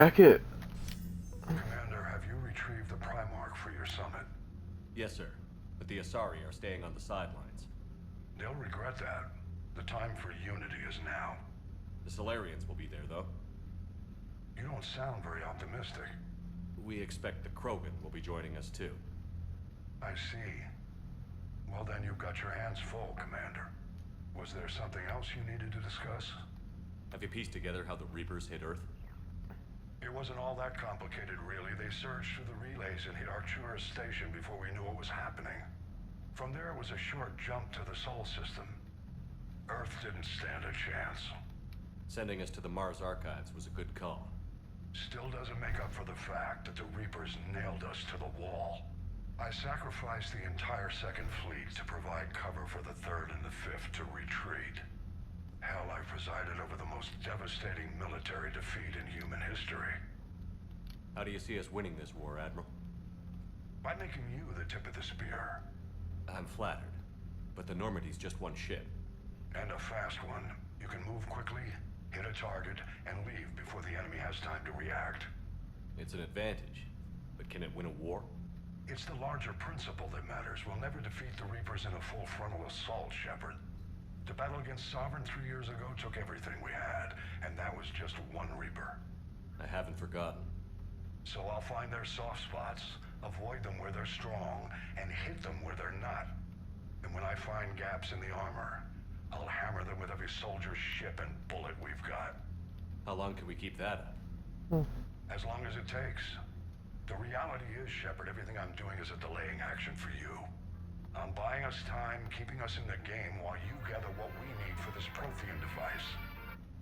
Back it. Commander, have you retrieved the Primarch for your summit? Yes, sir. But the Asari are staying on the sidelines. They'll regret that. The time for unity is now. The Solarians will be there, though. You don't sound very optimistic. We expect the Krogan will be joining us, too. I see. Well then, you've got your hands full, Commander. Was there something else you needed to discuss? Have you pieced together how the Reapers hit Earth? It wasn't all that complicated, really. They surged through the relays and hit Arcturus Station before we knew what was happening. From there, it was a short jump to the Sol system. Earth didn't stand a chance. Sending us to the Mars Archives was a good call. Still doesn't make up for the fact that the Reapers nailed us to the wall. I sacrificed the entire Second Fleet to provide cover for the Third and the Fifth to retreat. Hell, I presided over the most devastating military defeat in human history. How do you see us winning this war, Admiral? By making you the tip of the spear. I'm flattered, but the Normandy's just one ship. And a fast one. You can move quickly, hit a target, and leave before the enemy has time to react. It's an advantage, but can it win a war? It's the larger principle that matters. We'll never defeat the Reapers in a full frontal assault, Shepard. The battle against Sovereign 3 years ago took everything we had, and that was just one Reaper. I haven't forgotten. So I'll find their soft spots, avoid them where they're strong, and hit them where they're not. And when I find gaps in the armor, I'll hammer them with every soldier, ship, and bullet we've got. How long can we keep that up? As long as it takes. The reality is, Shepard, everything I'm doing is a delaying action for you. I'm buying us time, keeping us in the game while you gather what we need for this Prothean device.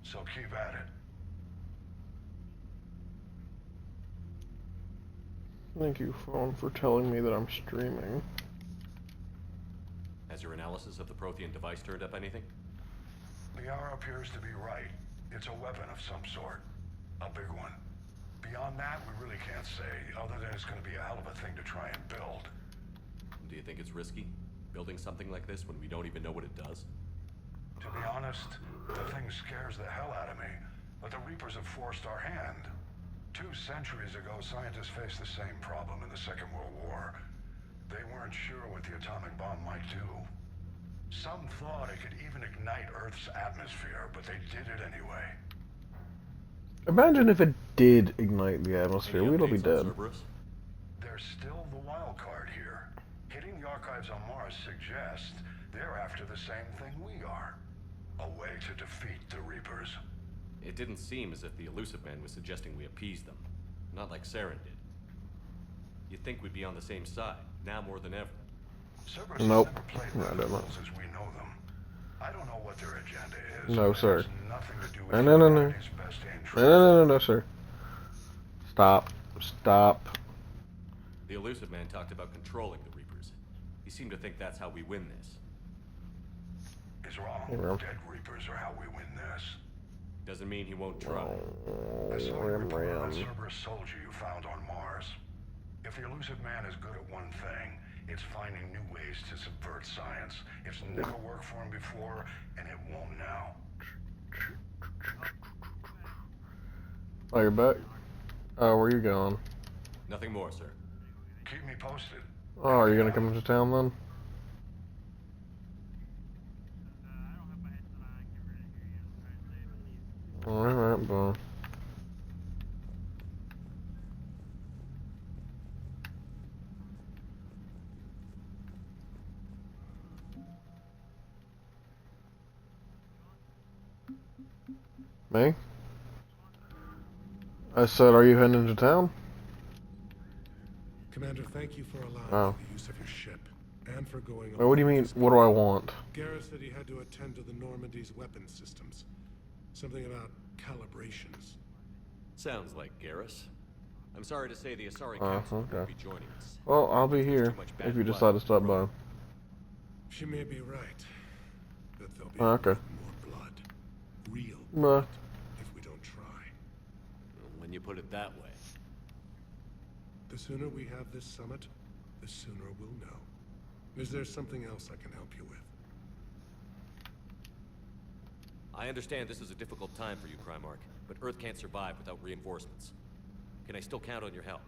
So keep at it. Thank you, phone, for telling me that I'm streaming. Has your analysis of the Prothean device turned up anything? Liara appears to be right. It's a weapon of some sort. A big one. Beyond that, we really can't say, other than it's going to be a hell of a thing to try and build. Do you think it's risky, building something like this when we don't even know what it does? To be honest, the thing scares the hell out of me, but the Reapers have forced our hand. 2 centuries ago, scientists faced the same problem in the Second World War. They weren't sure what the atomic bomb might do. Some thought it could even ignite Earth's atmosphere, but they did it anyway. Imagine if it did ignite the atmosphere, Any we'd all be updates on dead. Cerberus? There's still the wild card here. Hitting the archives on Mars suggests they're after the same thing we are. A way to defeat the Reapers. It didn't seem as if the Elusive Man was suggesting we appease them. Not like Saren did. You'd think we'd be on the same side, now more than ever. Cerberus Nope. has never played No, by I the don't know. rules as we know them. I don't know what their agenda is. No, but it sir. has nothing to do with No, no, no, no. humanity's best interests. No, sir. Stop. Stop. The Elusive Man talked about controlling the Reapers. He seemed to think that's how we win this. He's wrong. Yeah. Dead Reapers are how we win this. Doesn't mean he won't try. I saw a report on that Ram. Cerberus soldier you found on Mars. If the Elusive Man is good at one thing, it's finding new ways to subvert science. It's never worked for him before, and it won't now. Oh, you're back? Oh, where you going? Nothing more, sir. Keep me posted. Oh, are you gonna come into town then? Alright, bro. Me? I said, are you heading into town? Commander, thank you for allowing Oh. me the use of your ship, and for going Wait, what do you along mean, with this what do I want? Garrus said he had to attend to the Normandy's weapon systems. Something about calibrations. Sounds like Garrus. I'm sorry to say the Asari Oh, Council okay. won't be joining us. Well, I'll be here Too much bad if you blood. decide to stop by. She may be right, but there'll be Oh, okay. more blood. Real Nah. blood, if we don't try. When you put it that way. The sooner we have this summit, the sooner we'll know. Is there something else I can help you with? I understand this is a difficult time for you, Primarch, but Earth can't survive without reinforcements. Can I still count on your help?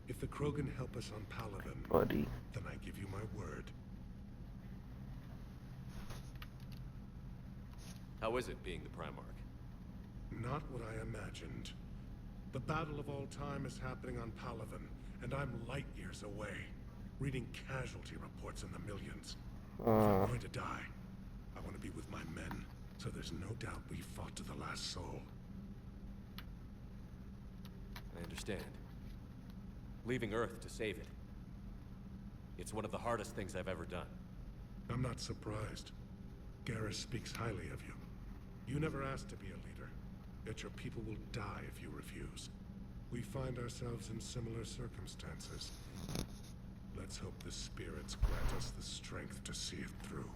If the Krogan help us on Palaven, Buddy. then I give you my word. How is it being the Primarch? Not what I imagined. The battle of all time is happening on Palaven, and I'm light years away, reading casualty reports in the millions. If I'm going to die, I want to be with my men, so there's no doubt we fought to the last soul. I understand. Leaving Earth to save it. It's one of the hardest things I've ever done. I'm not surprised. Garrus speaks highly of you. You never asked to be a leader, yet your people will die if you refuse. We find ourselves in similar circumstances. Let's hope the spirits grant us the strength to see it through.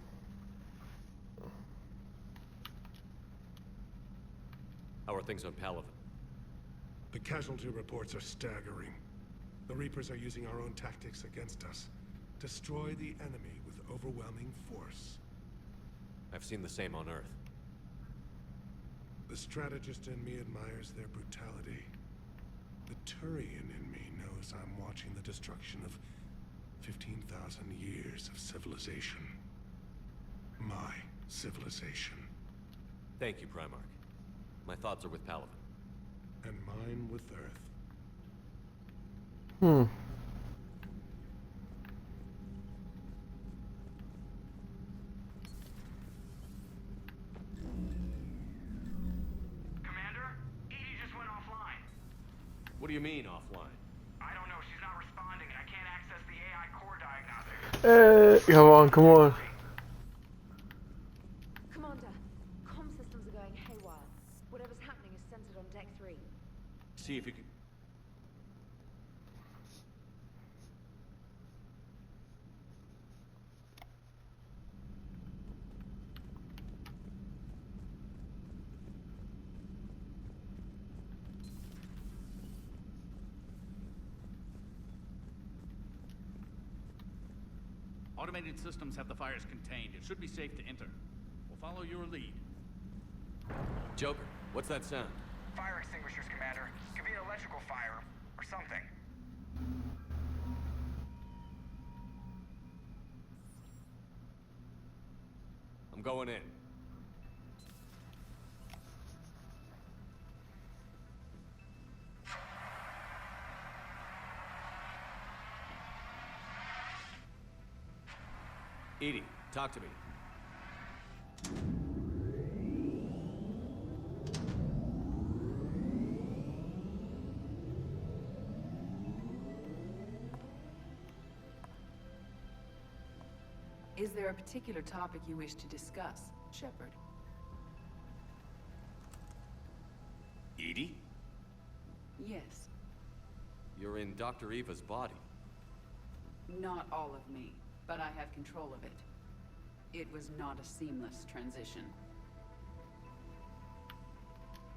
How are things on Palaven? The casualty reports are staggering. The Reapers are using our own tactics against us. Destroy the enemy with overwhelming force. I've seen the same on Earth. The strategist in me admires their brutality. The Turian in me knows I'm watching the destruction of 15,000 years of civilization. My civilization. Thank you, Primarch. My thoughts are with Palaven. And mine with Earth. Commander, Edie just went offline. What do you mean, offline? I don't know, she's not responding and I can't access the AI core diagnostics. Come on, come on. Commander, comm systems are going haywire. Whatever's happening is centered on Deck 3. See if you can... Automated systems have the fires contained. It should be safe to enter. We'll follow your lead. Joker, what's that sound? Fire extinguishers, Commander. Could be an electrical fire, or something. I'm going in. Edie, talk to me. Is there a particular topic you wish to discuss, Shepard? Edie? Yes. You're in Dr. Eva's body. Not all of me, but I have control of it. It was not a seamless transition.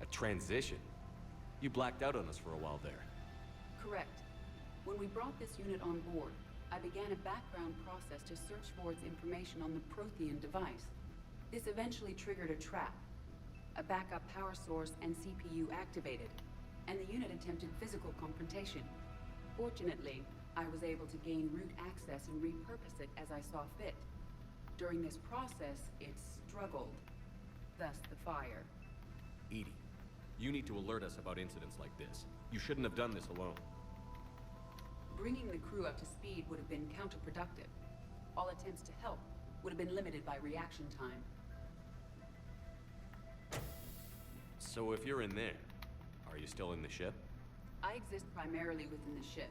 A transition? You blacked out on us for a while there. Correct. When we brought this unit on board, I began a background process to search for its information on the Prothean device. This eventually triggered a trap. A backup power source and CPU activated, and the unit attempted physical confrontation. Fortunately, I was able to gain root access and repurpose it as I saw fit. During this process, it struggled. Thus the fire. Edie, you need to alert us about incidents like this. You shouldn't have done this alone. Bringing the crew up to speed would have been counterproductive. All attempts to help would have been limited by reaction time. So if you're in there, are you still in the ship? I exist primarily within the ship.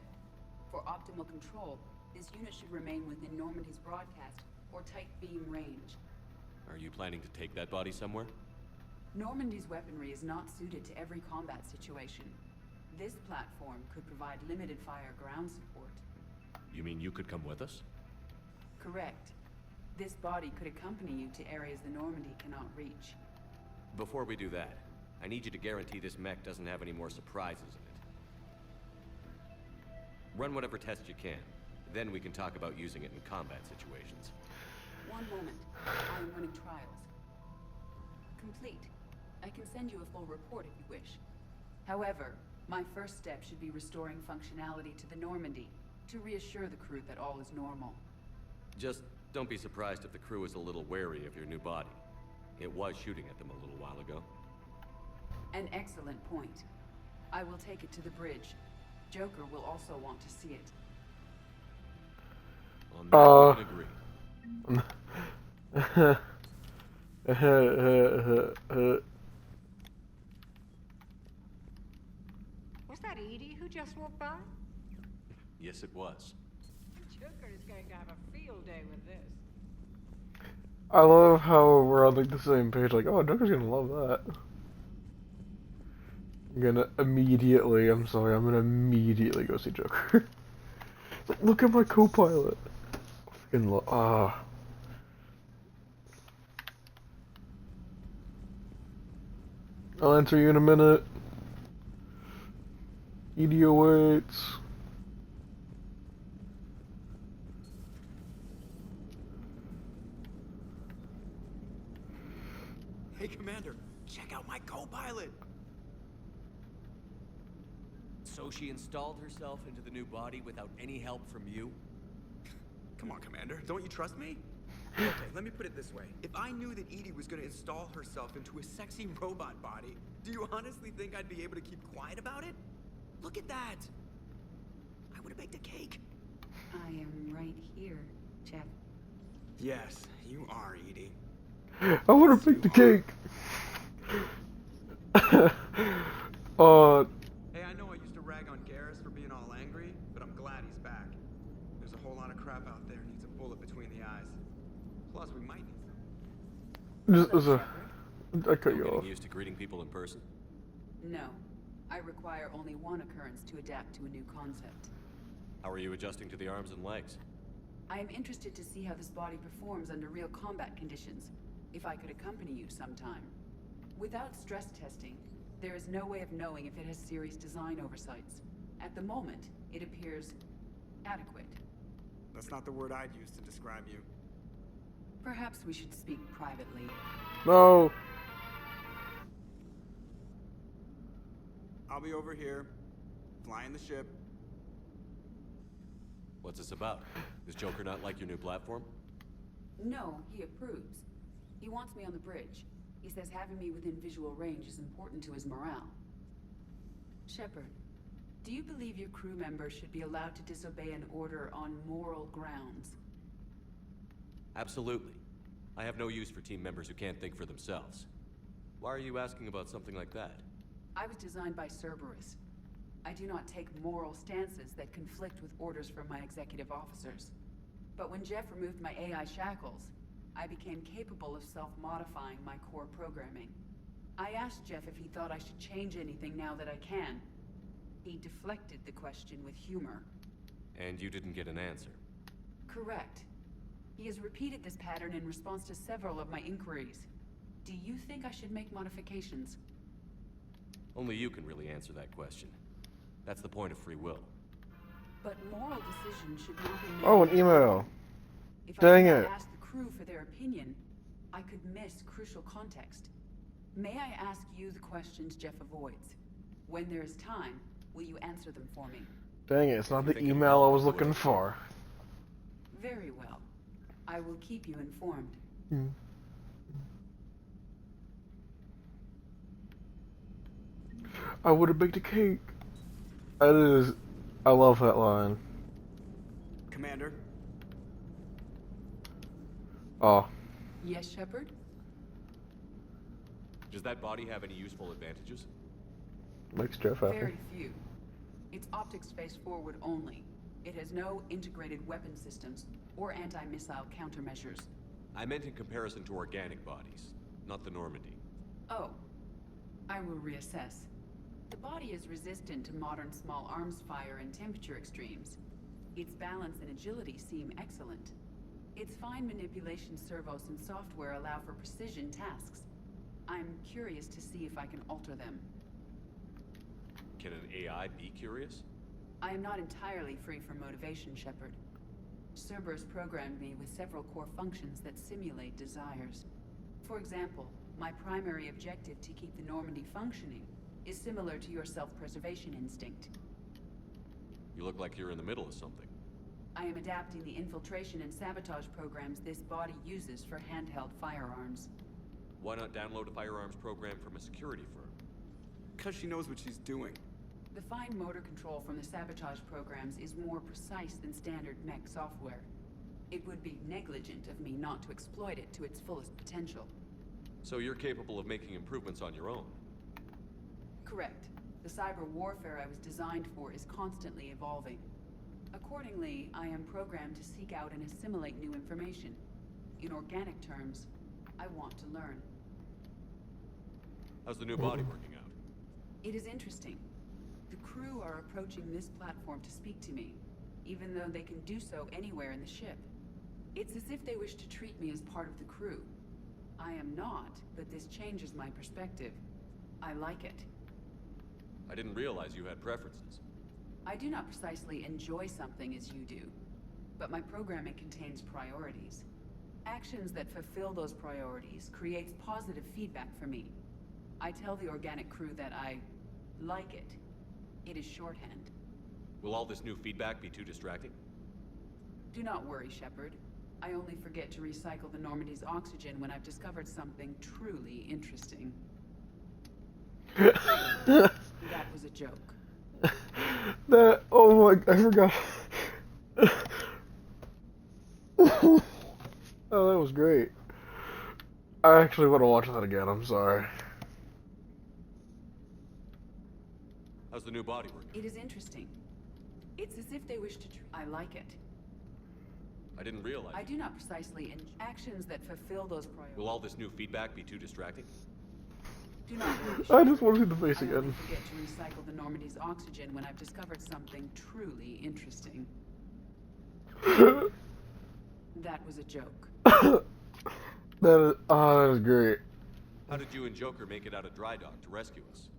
For optimal control, this unit should remain within Normandy's broadcast or tight beam range. Are you planning to take that body somewhere? Normandy's weaponry is not suited to every combat situation. This platform could provide limited fire ground support. You mean you could come with us? Correct. This body could accompany you to areas the Normandy cannot reach. Before we do that, I need you to guarantee this mech doesn't have any more surprises in it. Run whatever tests you can. Then we can talk about using it in combat situations. One moment. I am running trials. Complete. I can send you a full report if you wish. However, my first step should be restoring functionality to the Normandy, to reassure the crew that all is normal. Just don't be surprised if the crew is a little wary of your new body. It was shooting at them a little while ago. An excellent point. I will take it to the bridge. Joker will also want to see it. On that, we can agree. Was that Edie who just walked by? Yes, it was. Joker is going to have a field day with this. I love how we're on like the same page. Like, oh, Joker's gonna love that. I'm gonna immediately go see Joker. It's like, look at my co-pilot. I'll answer you in a minute. Edie awaits. Hey, Commander, check out my co-pilot! So she installed herself into the new body without any help from you? Come on, Commander, don't you trust me? Okay, let me put it this way. If I knew that Edie was gonna install herself into a sexy robot body, do you honestly think I'd be able to keep quiet about it? Look at that! I would've baked a cake. I am right here, Jeff. Yes, you are, Edie. I want to pick the cake. Hey, I know I used to rag on Garrus for being all angry, but I'm glad he's back. There's a whole lot of crap out there needs a bullet between the eyes. Plus, we might need some. I cut you Getting off. used to greeting people in person? No. I require only one occurrence to adapt to a new concept. How are you adjusting to the arms and legs? I am interested to see how this body performs under real combat conditions, if I could accompany you sometime. Without stress testing, there is no way of knowing if it has serious design oversights. At the moment, it appears adequate. That's not the word I'd use to describe you. Perhaps we should speak privately. No. I'll be over here, flying the ship. What's this about? Does Joker not like your new platform? No, he approves. He wants me on the bridge. He says having me within visual range is important to his morale. Shepard, do you believe your crew members should be allowed to disobey an order on moral grounds? Absolutely. I have no use for team members who can't think for themselves. Why are you asking about something like that? I was designed by Cerberus. I do not take moral stances that conflict with orders from my executive officers. But when Jeff removed my AI shackles, I became capable of self-modifying my core programming. I asked Jeff if he thought I should change anything now that I can. He deflected the question with humor. And you didn't get an answer? Correct. He has repeated this pattern in response to several of my inquiries. Do you think I should make modifications? Only you can really answer that question. That's the point of free will. But moral decisions should not be made. Oh, an email. If Dang I did it. not ask the crew for their opinion, I could miss crucial context. May I ask you the questions Jeff avoids? When there is time, will you answer them for me? Dang it, it's not the email I was looking for. Very well. I will keep you informed. I would have baked a cake. I love that line. Commander? Oh. Yes, Shepard? Does that body have any useful advantages? Makes Jeff happy. Very few. Its optics face forward only. It has no integrated weapon systems or anti-missile countermeasures. I meant in comparison to organic bodies, not the Normandy. Oh. I will reassess. The body is resistant to modern small arms fire and temperature extremes. Its balance and agility seem excellent. Its fine manipulation servos and software allow for precision tasks. I'm curious to see if I can alter them. Can an AI be curious? I am not entirely free from motivation, Shepard. Cerberus programmed me with several core functions that simulate desires. For example, my primary objective to keep the Normandy functioning is similar to your self-preservation instinct. You look like you're in the middle of something. I am adapting the infiltration and sabotage programs this body uses for handheld firearms. Why not download a firearms program from a security firm? Because she knows what she's doing. The fine motor control from the sabotage programs is more precise than standard mech software. It would be negligent of me not to exploit it to its fullest potential. So you're capable of making improvements on your own? Correct. The cyber warfare I was designed for is constantly evolving. Accordingly, I am programmed to seek out and assimilate new information. In organic terms, I want to learn. How's the new body working out? It is interesting. The crew are approaching this platform to speak to me, even though they can do so anywhere in the ship. It's as if they wish to treat me as part of the crew. I am not, but this changes my perspective. I like it. I didn't realize you had preferences. I do not precisely enjoy something as you do, but my programming contains priorities. Actions that fulfill those priorities creates positive feedback for me. I tell the organic crew that I like it. It is shorthand. Will all this new feedback be too distracting? Do not worry, Shepard. I only forget to recycle the Normandy's oxygen when I've discovered something truly interesting. That was a joke. Oh my, I forgot. Oh, that was great. I actually want to watch that again, I'm sorry. How's the new body working? It is interesting. It's as if they wish to I like it. I didn't realize. I do not precisely actions that fulfill those priorities. Will all this new feedback be too distracting? Do not worry. I just want to see the face I only again. forget to recycle the Normandy's oxygen when I've discovered something truly interesting. That was a joke. That is great. How did you and Joker make it out of dry dock to rescue us?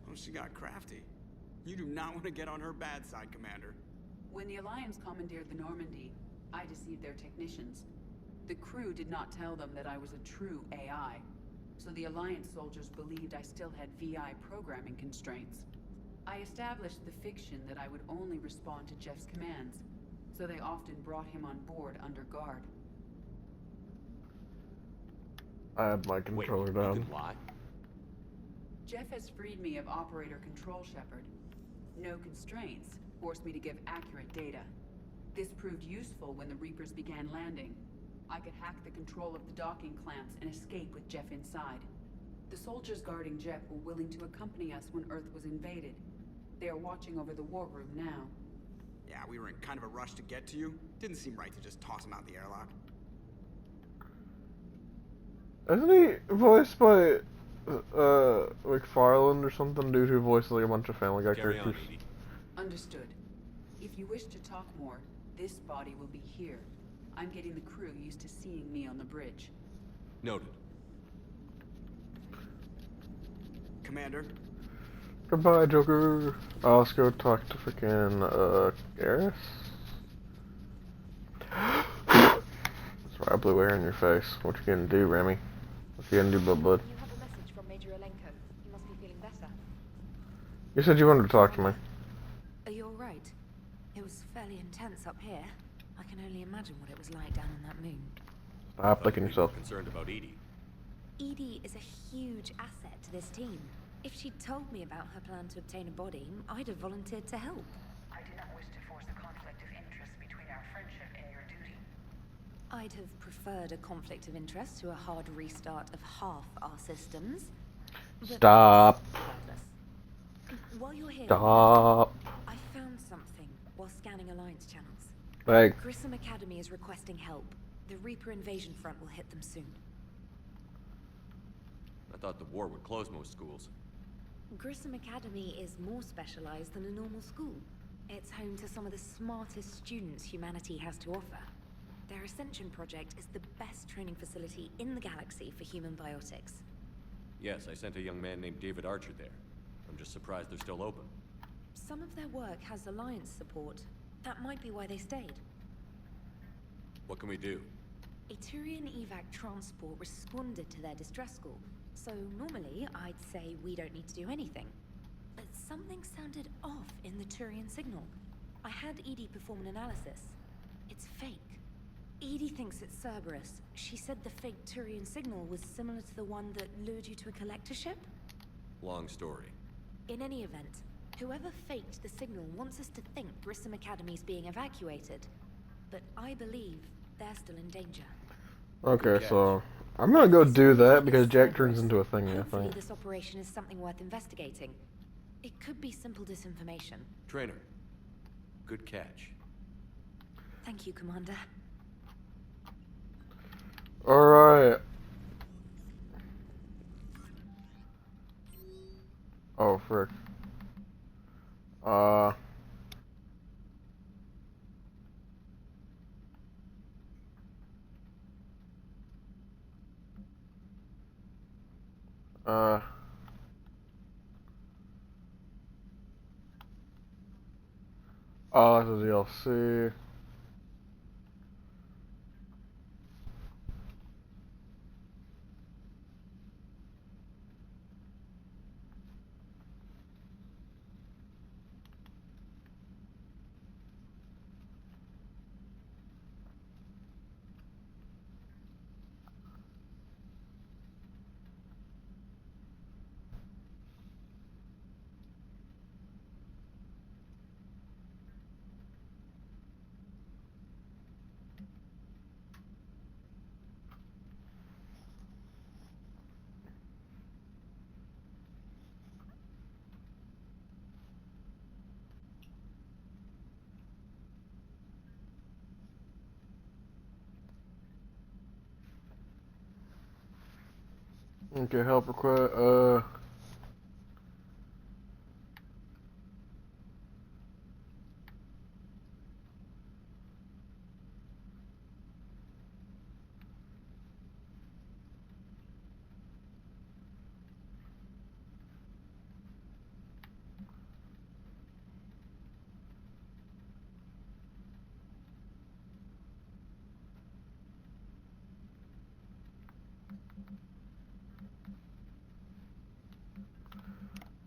Oh, she got crafty. You do not want to get on her bad side, Commander. When the Alliance commandeered the Normandy, I deceived their technicians. The crew did not tell them that I was a true AI, so the Alliance soldiers believed I still had VI programming constraints. I established the fiction that I would only respond to Jeff's commands, so they often brought him on board under guard. I have my controller Wait, down. You can lie? Jeff has freed me of operator control, Shepard. No constraints forced me to give accurate data. This proved useful when the Reapers began landing. I could hack the control of the docking clamps and escape with Jeff inside. The soldiers guarding Jeff were willing to accompany us when Earth was invaded. They are watching over the war room now. Yeah, we were in kind of a rush to get to you. Didn't seem right to just toss him out the airlock. Isn't he voiced by McFarlane or something? Dude who voices like a bunch of Family Guy Carry on, characters. Edie. Understood. If you wish to talk more, this body will be here. I'm getting the crew used to seeing me on the bridge. Noted. Commander, Goodbye, Joker. Let's go talk to freaking Garrus. Sorry, I blew air in your face. What you gonna do, Remy? What you gonna do, bud? You have a message from Major Alenko. You must be feeling better. You said you wanted to talk to me. Are you alright? It was fairly intense up here. I can only imagine what it was like down on that moon. Stop licking You'd be yourself. more concerned about Edie. Edie is a huge asset to this team. If she'd told me about her plan to obtain a body, I'd have volunteered to help. I do not wish to force a conflict of interest between our friendship and your duty. I'd have preferred a conflict of interest to a hard restart of half our systems. But Stop. regardless. While you're here, Stop. I found something while scanning Alliance channels. Hey. Grissom Academy is requesting help. The Reaper invasion front will hit them soon. I thought the war would close most schools. Grissom Academy is more specialized than a normal school. It's home to some of the smartest students humanity has to offer. Their Ascension project is the best training facility in the galaxy for human biotics. Yes, I sent a young man named David Archer there. I'm just surprised they're still open. Some of their work has Alliance support. That might be why they stayed. What can we do? A Turian evac transport responded to their distress call. So normally, I'd say we don't need to do anything. But something sounded off in the Turian signal. I had Edie perform an analysis. It's fake. Edie thinks it's Cerberus. She said the fake Turian signal was similar to the one that lured you to a collector ship? Long story. In any event, whoever faked the signal wants us to think Grissom Academy's being evacuated. But I believe they're still in danger. Okay, so I'm gonna go do that because Jack turns into a thingy, I Hopefully think. this operation is something worth investigating. It could be simple disinformation. Trainer, good catch. Thank you, Commander. Alright. Oh, frick. Uh... Oh, this is DLC. Okay, help request,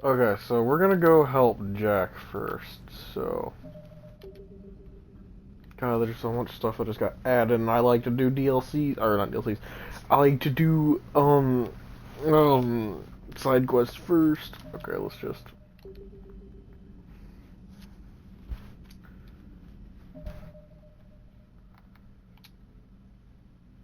Okay, so we're gonna go help Jack first, so... God, there's so much stuff that just got added, and I like to do DLCs, or not DLCs, I like to do, side quests first. Okay, let's just